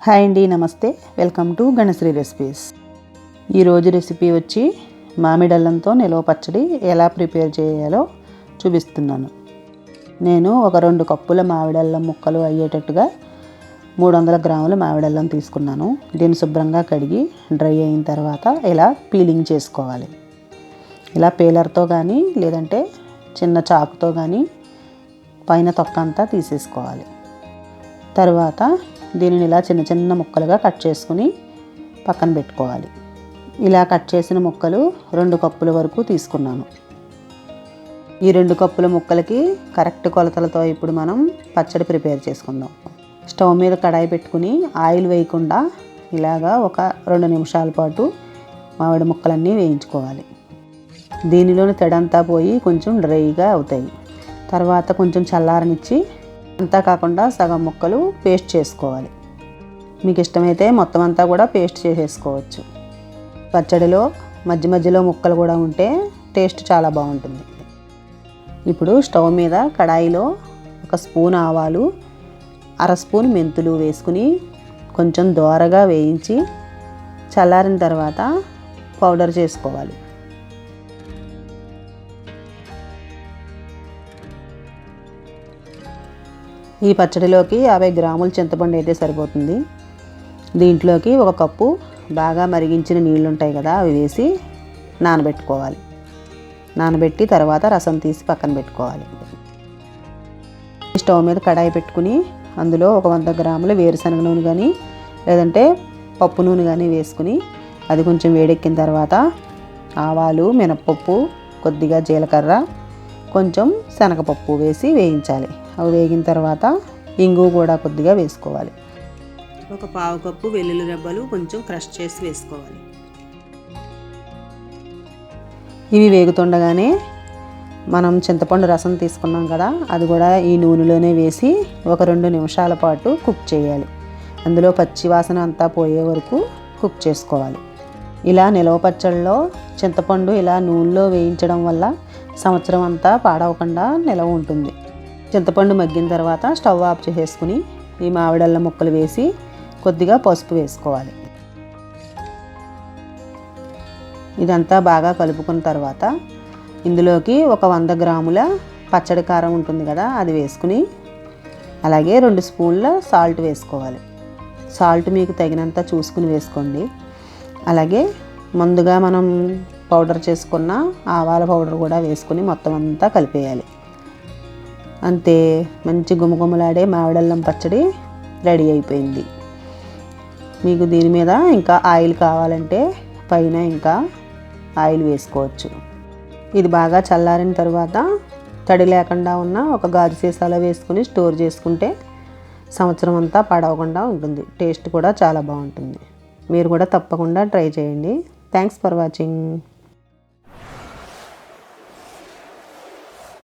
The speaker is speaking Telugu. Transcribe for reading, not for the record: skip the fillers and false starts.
హాయ్ అండి, నమస్తే. Welcome to Ganasri recipes. ఈరోజు రెసిపీ వచ్చి మామిడి అల్లంతో నిల్వ పచ్చడి ఎలా ప్రిపేర్ చేయాలో చూపిస్తున్నాను. నేను ఒక 2 కప్పుల మామిడి అల్లం ముక్కలు అయ్యేటట్టుగా 300 గ్రాముల మామిడి అల్లం తీసుకున్నాను. దీన్ని శుభ్రంగా కడిగి డ్రై అయిన తర్వాత ఇలా పీలింగ్ చేసుకోవాలి. ఇలా పీలర్తో కానీ లేదంటే చిన్న చాకుతో కానీ పైన తొక్క అంతా తీసేసుకోవాలి. తర్వాత దీనిని ఇలా చిన్న చిన్న ముక్కలుగా కట్ చేసుకుని పక్కన పెట్టుకోవాలి. ఇలా కట్ చేసిన ముక్కలు 2 కప్పుల వరకు తీసుకున్నాను. ఈ 2 కప్పుల ముక్కలకి కరెక్ట్ కొలతలతో ఇప్పుడు మనం పచ్చడి ప్రిపేర్ చేసుకుందాం. స్టవ్ మీద కడాయి పెట్టుకుని ఆయిల్ వేయకుండా ఇలాగా ఒక 2 నిమిషాల పాటు మామిడి ముక్కలన్నీ వేయించుకోవాలి. దీనిలోని తడంతా పోయి కొంచెం డ్రైగా అవుతాయి. తర్వాత కొంచెం చల్లారనిచ్చి అంతా కాకుండా సగం ముక్కలు పేస్ట్ చేసుకోవాలి. మీకు ఇష్టమైతే మొత్తం అంతా కూడా పేస్ట్ చేసేసుకోవచ్చు. పచ్చడిలో మధ్య మధ్యలో ముక్కలు కూడా ఉంటే టేస్ట్ చాలా బాగుంటుంది. ఇప్పుడు స్టవ్ మీద కడాయిలో 1 స్పూన్ ఆవాలు, 1/2 స్పూన్ మెంతులు వేసుకుని కొంచెం దోరగా వేయించి చల్లారిన తర్వాత పౌడర్ చేసుకోవాలి. ఈ పచ్చడిలోకి 50 గ్రాముల చింతపండు అయితే సరిపోతుంది. దీంట్లోకి 1 కప్పు బాగా మరిగించిన నీళ్ళు ఉంటాయి కదా, అవి వేసి నానబెట్టుకోవాలి. నానబెట్టి తర్వాత రసం తీసి పక్కన పెట్టుకోవాలి. స్టవ్ మీద కడాయి పెట్టుకుని అందులో 100 గ్రాముల వేరుశనగ నూనె కానీ లేదంటే పప్పు నూనె కానీ వేసుకుని అది కొంచెం వేడెక్కిన తర్వాత ఆవాలు, మినప్పప్పు, కొద్దిగా జీలకర్ర, కొంచెం శనగపప్పు వేసి వేయించాలి. అవి వేగిన తర్వాత ఇంగు కూడా కొద్దిగా వేసుకోవాలి. 1/4 కప్పు వెల్లుల్లి రెబ్బలు కొంచెం క్రష్ చేసి వేసుకోవాలి. ఇవి వేగుతుండగానే మనం చింతపండు రసం తీసుకున్నాం కదా, అది కూడా ఈ నూనెలోనే వేసి ఒక 2 నిమిషాల పాటు కుక్ చేయాలి. అందులో పచ్చి వాసన అంతా పోయే వరకు కుక్ చేసుకోవాలి. ఇలా నిలవ పచ్చళ్ళలో చింతపండు ఇలా నూనెలో వేయించడం వల్ల సంవత్సరం అంతా పాడవకుండా నిలవ ఉంటుంది. చింతపండు మగ్గిన తర్వాత స్టవ్ ఆఫ్ చేసేసుకుని ఈ మామిడి అల్లం ముక్కలు వేసి కొద్దిగా పసుపు వేసుకోవాలి. ఇదంతా బాగా కలుపుకున్న తర్వాత ఇందులోకి ఒక 100 గ్రాముల పచ్చడి కారం ఉంటుంది కదా, అది వేసుకుని అలాగే 2 స్పూన్ల సాల్ట్ వేసుకోవాలి. సాల్ట్ మీకు తగినంత చూసుకుని వేసుకోండి. అలాగే ముందుగా మనం పౌడర్ చేసుకున్న ఆవాల పౌడర్ కూడా వేసుకుని మొత్తం అంతా కలిపేయాలి. అంతే, మంచి గుమగుమలాడే మామిడల్లం పచ్చడి రెడీ అయిపోయింది. మీకు దీని మీద ఇంకా ఆయిల్ కావాలంటే పైన ఇంకా ఆయిల్ వేసుకోవచ్చు. ఇది బాగా చల్లారిన తర్వాత తడి లేకుండా ఉన్న ఒక గాజు సీసాలో వేసుకుని స్టోర్ చేసుకుంటే సంవత్సరం అంతా పాడవకుండా ఉంటుంది. టేస్ట్ కూడా చాలా బాగుంటుంది. మీరు కూడా తప్పకుండా ట్రై చేయండి. Thanks for watching.